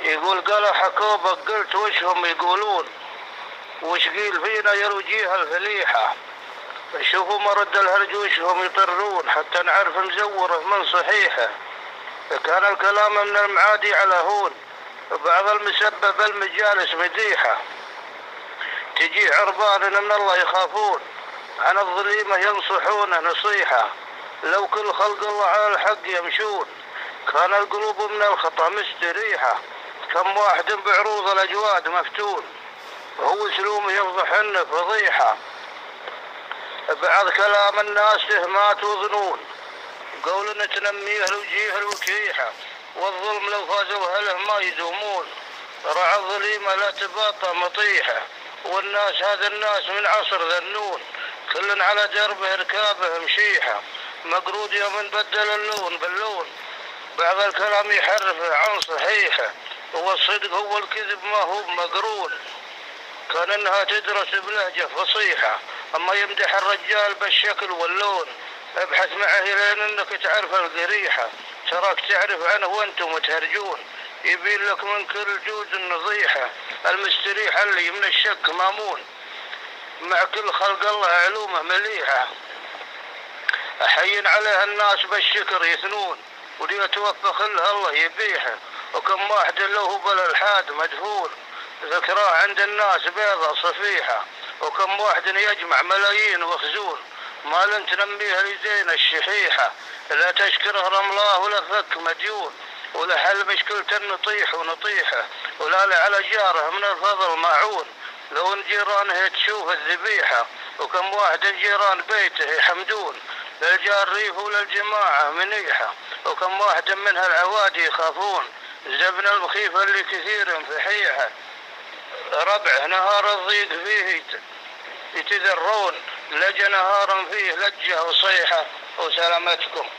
يقول قال حكوبك، قلت وش هم يقولون؟ وش قيل فينا يروجيها الفليحة؟ شوفوا مرد الهرج وشهم يطرون حتى نعرف مزوره من صحيحه. كان الكلام من المعادي على هون، بعض المسبب المجالس مديحة. تجي عربان من الله يخافون، عن الظليمة ينصحونه نصيحة. لو كل خلق الله على الحق يمشون، كان القلوب من الخطأ مستريحة. كم واحد بعروض الأجواد مفتون، وهو سلومه يفضح انه فضيحة. بعض كلام الناس تهمات وظنون، قول تنميه الوجيه الوكيحة. والظلم لو فازوا اهله ما يدومون، رعى الظليمة لا تباطى مطيحة. والناس هذا الناس من عصر ذنون، كل على دربه ركابه مشيحة. مقرود يوم بدل اللون باللون، بعض الكلام يحرفه عن صحيحه. والصدق هو الكذب ما هو مقرون، كان انها تدرس بلهجة فصيحة. اما يمدح الرجال بالشكل واللون، ابحث معه لين انك تعرف القريحة. تراك تعرف عنه وانتم تهرجون، يبين لك من كل جوز النضيحة. المستريح اللي من الشك مامون، مع كل خلق الله علومه مليحة. احين عليها الناس بالشكر يثنون، وليتوفق لها الله يبيحه. وكم واحد له بالالحاد مدفون، ذكراه عند الناس بيضة صفيحة. وكم واحد يجمع ملايين وخزون، مال تنميها لزين الشحيحة. لا تشكره رملاه ولا فك مديون، ولا حل مشكلة نطيح ونطيحه. ولا على جاره من الفضل معون، لو ان جيرانه تشوف الذبيحة. وكم واحد جيران بيته يحمدون، للجار ريف وللجماعة منيحة. وكم واحد منها العوادي يخافون، زبن المخيف اللي كثير فحيحة. ربع نهار الضيق فيه يتذرون، لجى نهارا فيه لجة وصيحة. وسلامتكم.